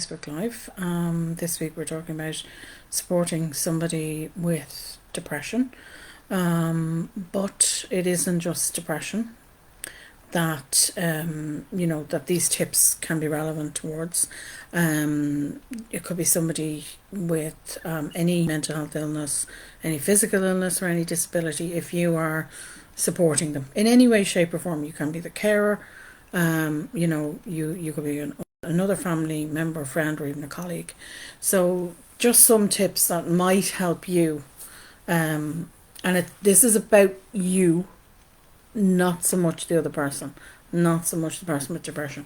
Facebook Live. This week we're talking about supporting somebody with depression, but it isn't just depression that that these tips can be relevant towards. It could be somebody with any mental health illness, any physical illness, or any disability. If you are supporting them in any way, shape, or form, you can be the carer. You could be another family member, friend, or even a colleague. So just some tips that might help you. This is about you, not so much the other person, not so much the person with depression.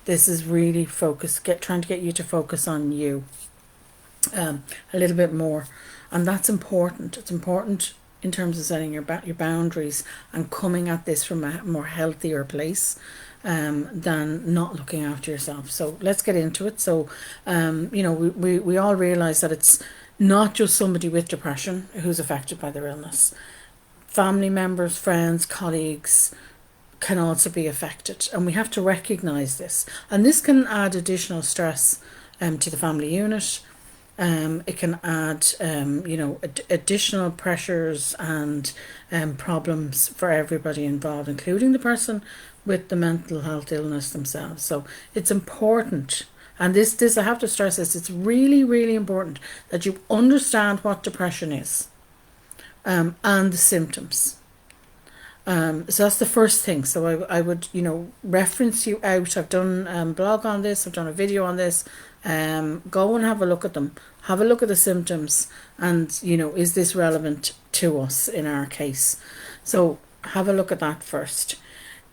This is really trying to get you to focus on you a little bit more. And that's important. It's important in terms of setting your boundaries and coming at this from a more healthier place than not looking after yourself. So let's get into it. So, we all realise that it's not just somebody with depression who's affected by their illness. Family members, friends, colleagues can also be affected, and we have to recognise this. And this can add additional stress to the family unit. It can add, additional pressures and problems for everybody involved, including the person with the mental health illness themselves. So it's important, and this I have to stress this, it's really, really important that you understand what depression is and the symptoms. So that's the first thing. So I would, reference you out. I've done a blog on this, I've done a video on this. Go and have a look at them. Have a look at the symptoms and, is this relevant to us in our case? So have a look at that first.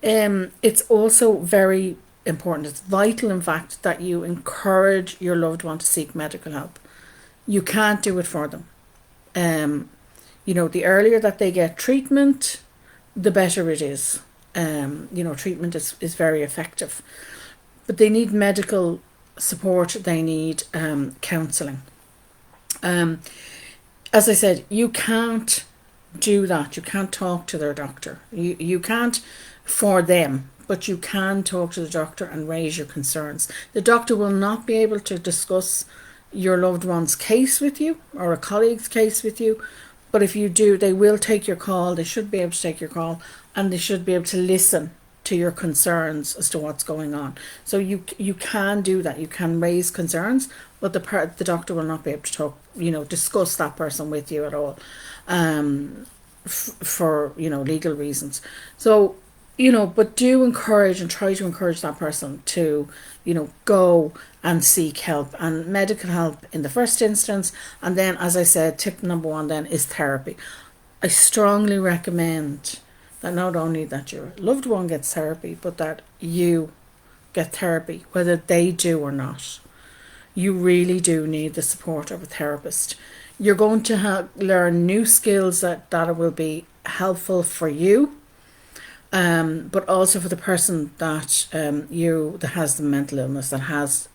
It's also very important. It's vital, in fact, that you encourage your loved one to seek medical help. You can't do it for them. The earlier that they get treatment, the better it is. Treatment is very effective. But they need medical support, they need counselling. As I said, you can't do that. You can't talk to their doctor. You can't for them, but you can talk to the doctor and raise your concerns. The doctor will not be able to discuss your loved one's case with you or a colleague's case with you, but if you do, they will take your call. They should be able to take your call, and they should be able to listen to your concerns as to what's going on. So you can do that. You can raise concerns, but the doctor will not be able to talk, discuss that person with you at all, for legal reasons. So but do encourage and try to encourage that person to go and seek help, and medical help in the first instance. And then, as I said, tip number 1 then is therapy. I strongly recommend that not only that your loved one gets therapy, but that you get therapy, whether they do or not. You really do need the support of a therapist. You're going to learn new skills that will be helpful for you, but also for the person that that has the mental illness, that has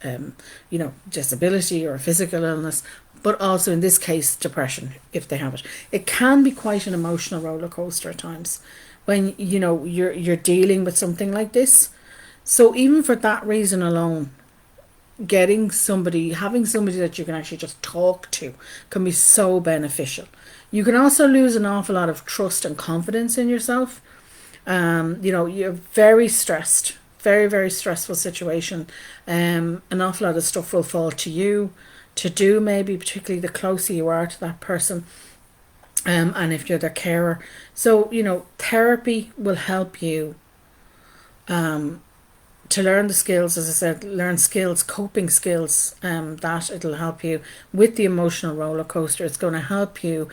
disability or physical illness, but also in this case depression if they have it. It can be quite an emotional roller coaster at times when you're dealing with something like this. So even for that reason alone, having somebody that you can actually just talk to can be so beneficial. You can also lose an awful lot of trust and confidence in yourself. You're very stressed, very, very stressful situation. An awful lot of stuff will fall to you to do, maybe particularly the closer you are to that person. And if you're their carer. So, therapy will help you to learn the skills, as I said, coping skills, that it'll help you with the emotional roller coaster. It's going to help you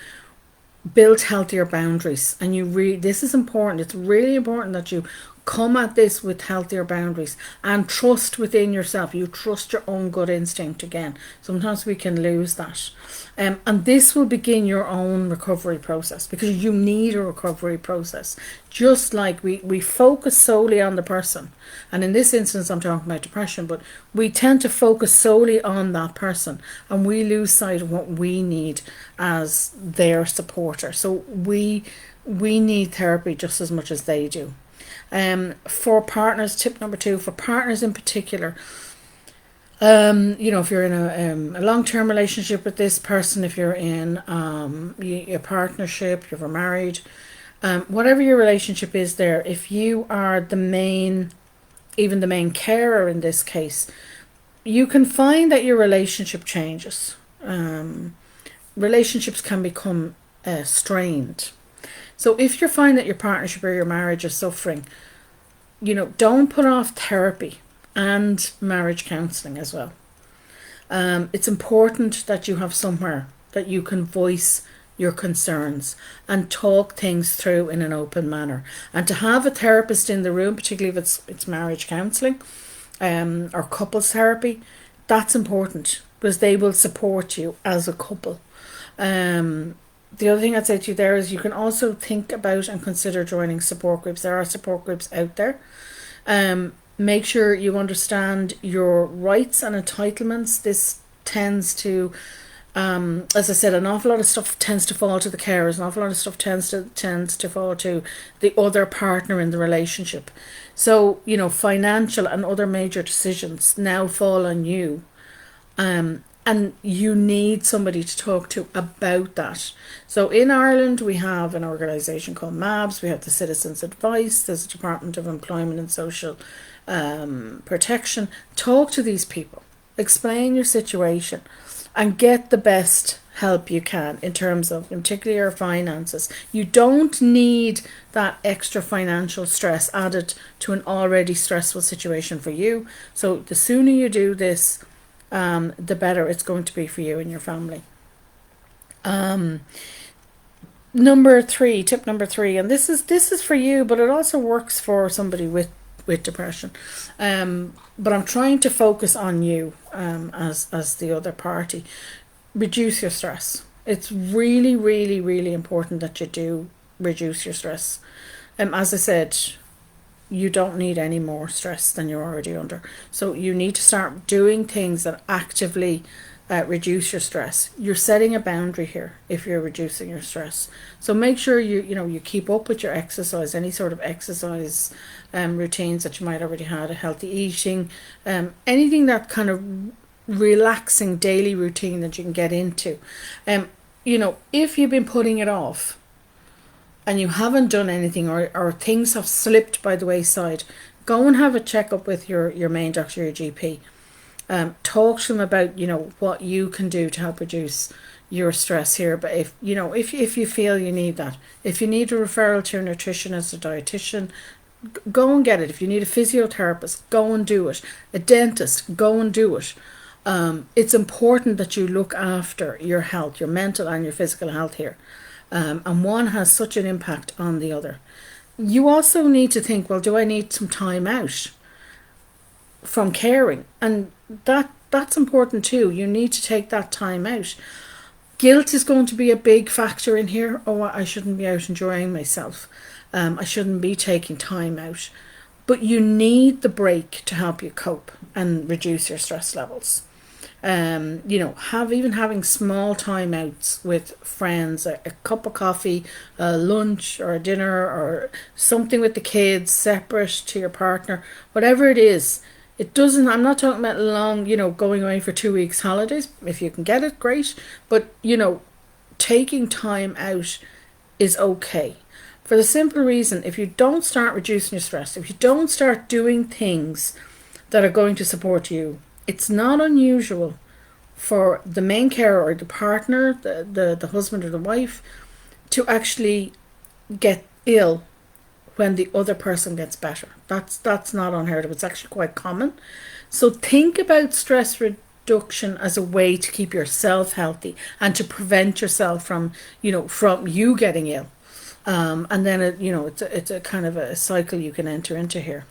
build healthier boundaries. And this is important. It's really important that you come at this with healthier boundaries and trust within yourself. You trust your own gut instinct again. Sometimes we can lose that. And this will begin your own recovery process, because you need a recovery process. Just like we focus solely on the person. And in this instance, I'm talking about depression, but we tend to focus solely on that person, and we lose sight of what we need as their supporter. So we need therapy just as much as they do. For partners, tip number 2, for partners in particular, If you're in a long-term relationship with this person, if you're in a partnership, you're married, whatever your relationship is there, if you are even the main carer in this case, you can find that your relationship changes. Relationships can become strained. So if you find that your partnership or your marriage is suffering, don't put off therapy and marriage counselling as well. It's important that you have somewhere that you can voice your concerns and talk things through in an open manner. And to have a therapist in the room, particularly if it's marriage counselling or couples therapy, that's important because they will support you as a couple. The other thing I'd say to you there is you can also think about and consider joining support groups. There are support groups out there. Make sure you understand your rights and entitlements. This tends to, as I said, an awful lot of stuff tends to fall to the carers. An awful lot of stuff tends to fall to the other partner in the relationship. So, financial and other major decisions now fall on you. And you need somebody to talk to about that. So in Ireland, we have an organisation called MABS. We have the Citizens Advice. There's a Department of Employment and Social Protection. Talk to these people. Explain your situation and get the best help you can in terms of, in particular, your finances. You don't need that extra financial stress added to an already stressful situation for you. So the sooner you do this, the better it's going to be for you and your family. Tip number 3, and this is for you, but it also works for somebody with depression. But I'm trying to focus on you as the other party. Reduce your stress. It's really, really, really important that you do reduce your stress. As I said, you don't need any more stress than you're already under. So you need to start doing things that actively reduce your stress. You're setting a boundary here if you're reducing your stress. So make sure you keep up with your exercise, any sort of exercise routines that you might already have, healthy eating, anything that kind of relaxing daily routine that you can get into. If you've been putting it off, and you haven't done anything or things have slipped by the wayside, go and have a checkup with your main doctor, your GP. Talk to them about, what you can do to help reduce your stress here. But if you feel you need that, if you need a referral to a nutritionist, a dietitian, go and get it. If you need a physiotherapist, go and do it. A dentist, go and do it. It's important that you look after your health, your mental and your physical health here. And one has such an impact on the other. You also need to think, well, do I need some time out from caring? And that's important too. You need to take that time out. Guilt is going to be a big factor in here. Oh, I shouldn't be out enjoying myself. I shouldn't be taking time out. But you need the break to help you cope and reduce your stress levels. Having small time outs with friends, a cup of coffee, a lunch or a dinner or something with the kids separate to your partner, whatever it is. I'm not talking about long, going away for 2 weeks holidays. If you can get it, great. But, taking time out is okay. For the simple reason, if you don't start reducing your stress, if you don't start doing things that are going to support you, it's not unusual for the main carer or the partner, the husband or the wife, to actually get ill when the other person gets better. That's not unheard of. It's actually quite common. So think about stress reduction as a way to keep yourself healthy and to prevent yourself from you getting ill. And then it's a kind of a cycle you can enter into here.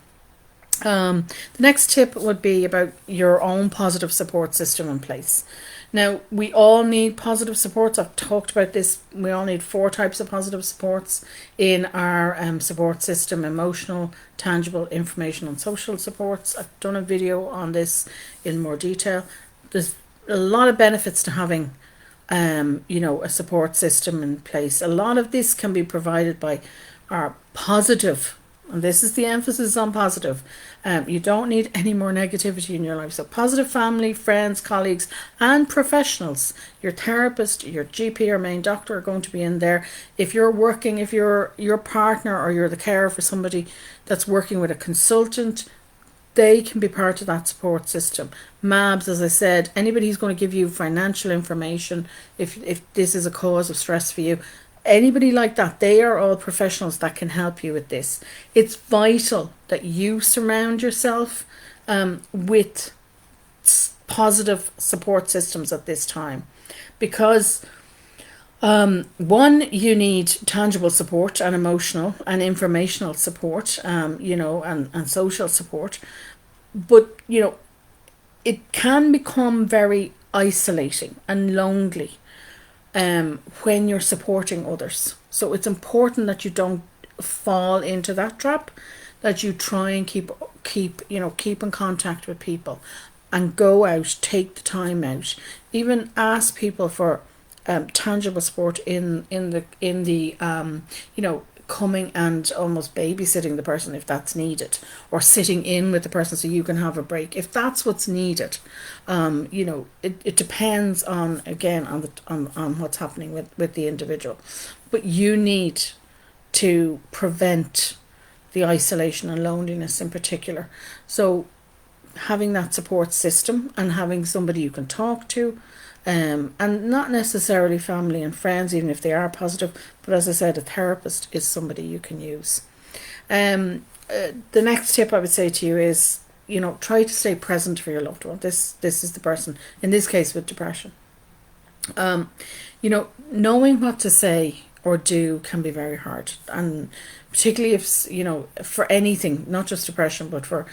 The next tip would be about your own positive support system in place. Now, we all need positive supports. I've talked about this. We all need 4 types of positive supports in our support system: emotional, tangible, informational, and social supports. I've done a video on this in more detail. There's a lot of benefits to having a support system in place. A lot of this can be provided by our positive And this is the emphasis on positive. You don't need any more negativity in your life. So positive family, friends, colleagues, and professionals. Your therapist, your GP or main doctor are going to be in there. If you're working, if you're your partner or you're the carer for somebody that's working with a consultant, they can be part of that support system. MABs, as I said, anybody who's going to give you financial information, if this is a cause of stress for you, anybody like that, they are all professionals that can help you with this. It's vital that you surround yourself with positive support systems at this time, because one, you need tangible support and emotional and informational support, and social support. But, it can become very isolating and lonely when you're supporting others. So it's important that you don't fall into that trap, that you try and keep in contact with people and go out, take the time out, even ask people for tangible support in the coming and almost babysitting the person if that's needed, or sitting in with the person so you can have a break if that's what's needed. It depends on, again, on what's happening with the individual, but you need to prevent the isolation and loneliness in particular. So having that support system and having somebody you can talk to, and not necessarily family and friends, even if they are positive, but as I said, a therapist is somebody you can use. The next tip I would say to you is, try to stay present for your loved one. This is the person, in this case with depression. Knowing what to say or do can be very hard, and particularly if, for anything, not just depression, but for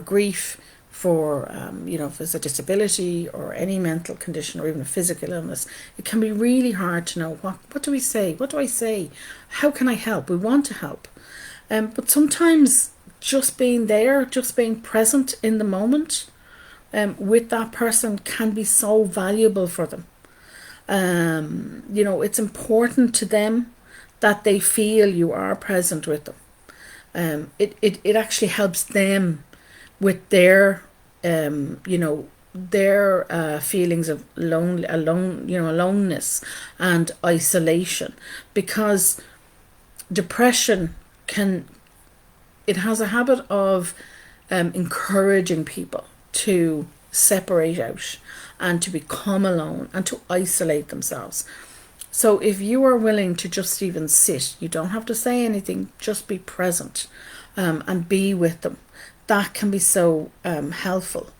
grief, for if there's a disability or any mental condition or even a physical illness, it can be really hard to know what do we say, what do I say, how can I help. We want to help, but sometimes just being there, just being present in the moment with that person can be so valuable for them. It's important to them that they feel you are present with them. It actually helps them with their feelings of aloneness and isolation, because depression has a habit of encouraging people to separate out and to become alone and to isolate themselves. So if you are willing to just even sit, you don't have to say anything, just be present and be with them. That can be so helpful.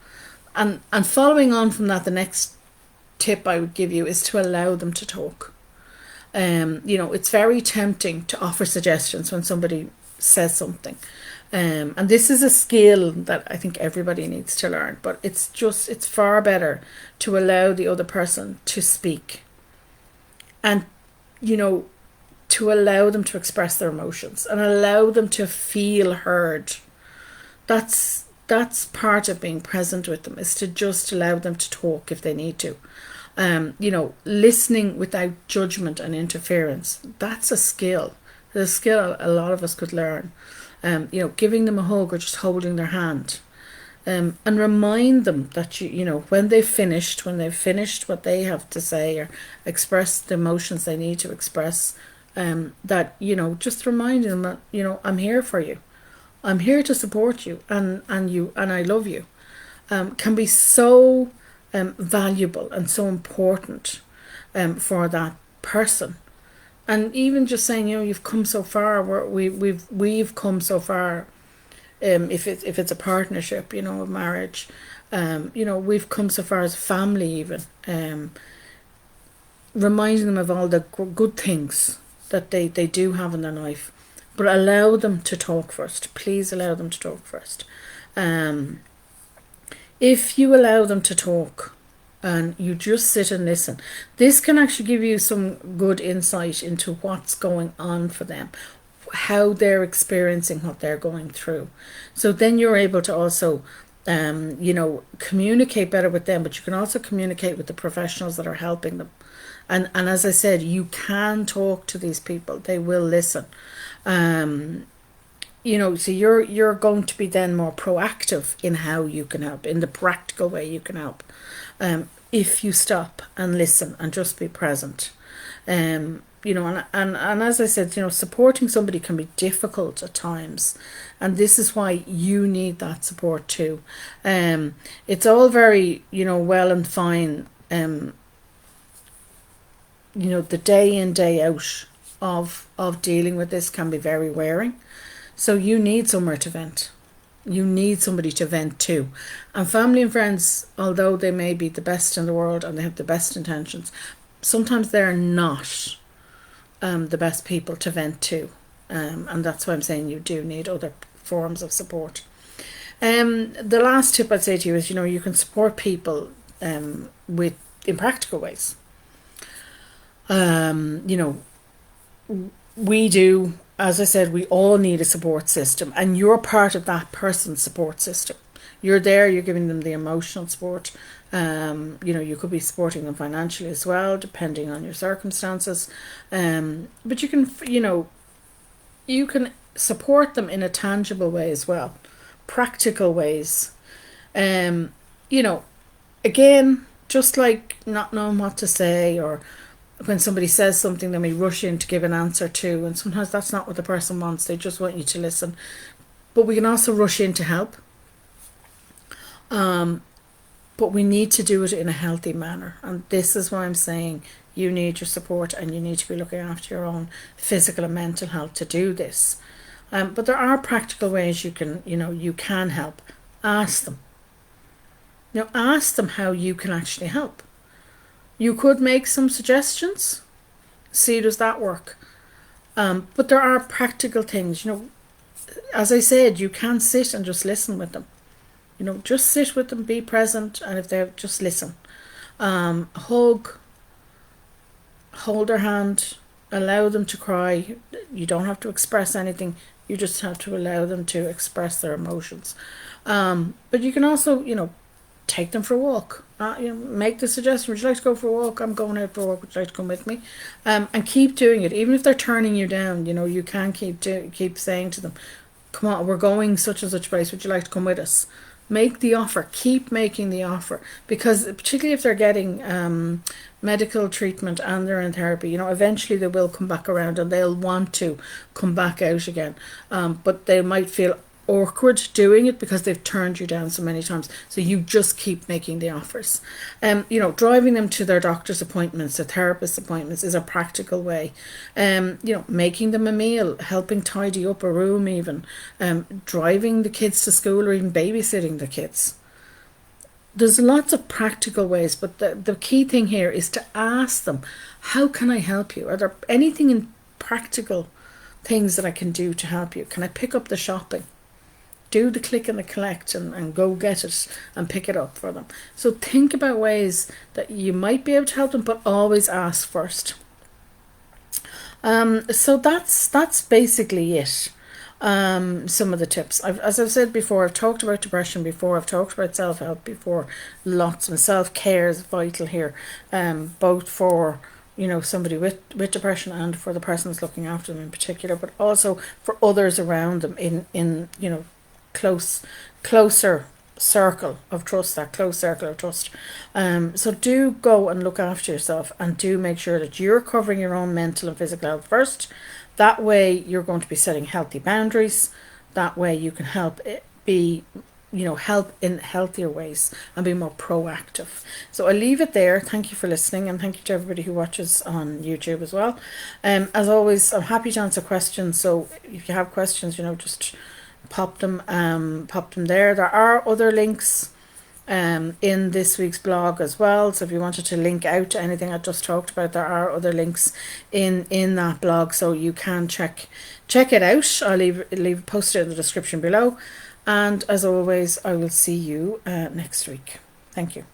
And following on from that, the next tip I would give you is to allow them to talk. It's very tempting to offer suggestions when somebody says something. And this is a skill that I think everybody needs to learn, but it's far better to allow the other person to speak and, to allow them to express their emotions and allow them to feel heard. That's part of being present with them, is to just allow them to talk if they need to. Listening without judgment and interference, that's a skill. It's a skill a lot of us could learn. Giving them a hug or just holding their hand. And remind them that when they've finished what they have to say or express the emotions they need to express, that, just reminding them that, I'm here for you. I'm here to support you, and I love you, can be so valuable and so important for that person. And even just saying, you've come so far. We've come so far. If it's a partnership, a marriage, we've come so far as a family. Even reminding them of all the good things that they do have in their life. But allow them to talk first. Please allow them to talk first. If you allow them to talk and you just sit and listen, this can actually give you some good insight into what's going on for them, how they're experiencing what they're going through. So then you're able to also, communicate better with them, but you can also communicate with the professionals that are helping them. And as I said, you can talk to these people. They will listen. so you're going to be then more proactive in how you can help, in the practical way you can help. If you stop and listen and just be present. And as I said, supporting somebody can be difficult at times, and this is why you need that support too. It's all very, well and fine. The day in, day out of dealing with this can be very wearing. So you need somewhere to vent. You need somebody to vent to. And family and friends, although they may be the best in the world and they have the best intentions, sometimes they're not the best people to vent to. And that's why I'm saying you do need other forms of support. The last tip I'd say to you is, you can support people in practical ways. We do, as I said, we all need a support system, and you're part of that person's support system. You're there, you're giving them the emotional support. You could be supporting them financially as well, depending on your circumstances. But you can support them in a tangible way as well, practical ways. Again, just like not knowing what to say, or when somebody says something, then we rush in to give an answer to, and sometimes that's not what the person wants. They just want you to listen. But we can also rush in to help. But we need to do it in a healthy manner. And this is why I'm saying you need your support, and you need to be looking after your own physical and mental health to do this. But there are practical ways you can help. Ask them. Ask them how you can actually help. You could make some suggestions. See, does that work? But there are practical things. As I said, you can sit and just listen with them. Just sit with them, be present, and if they just listen. Hug, hold their hand, allow them to cry. You don't have to express anything. You just have to allow them to express their emotions. But you can also, take them for a walk. Make the suggestion, would you like to go for a walk? I'm going out for a walk, would you like to come with me? And keep doing it. Even if they're turning you down, you can keep saying to them, come on, we're going such and such place, would you like to come with us? Make the offer. Keep making the offer, because particularly if they're getting medical treatment and they're in therapy, eventually they will come back around and they'll want to come back out again. But they might feel awkward doing it because they've turned you down so many times. So you just keep making the offers. Driving them to their doctor's appointments, their therapist appointments is a practical way. Making them a meal, helping tidy up a room, even driving the kids to school, or even babysitting the kids. There's lots of practical ways, but the key thing here is to ask them, how can I help you? Are there anything in practical things that I can do to help you? Can I pick up the shopping? Do the click and the collect and go get it and pick it up for them. So think about ways that you might be able to help them, but always ask first. So that's basically it. Some of the tips. As I've said before, I've talked about depression before, I've talked about self-help before, lots, and self-care is vital here, both for somebody with depression and for the person who's looking after them in particular, but also for others around them in closer circle of trust, that close circle of trust. So do go and look after yourself, and do make sure that you're covering your own mental and physical health first. That way you're going to be setting healthy boundaries. That way you can help in healthier ways and be more proactive. So I'll leave it there. Thank you for listening, and thank you to everybody who watches on YouTube as well. As always, I'm happy to answer questions. So if you have questions, just pop them there. There are other links in this week's blog as well, so if you wanted to link out to anything I just talked about, there are other links in that blog, so you can check it out. I'll leave posted in the description below, and as always, I will see you next week. Thank you.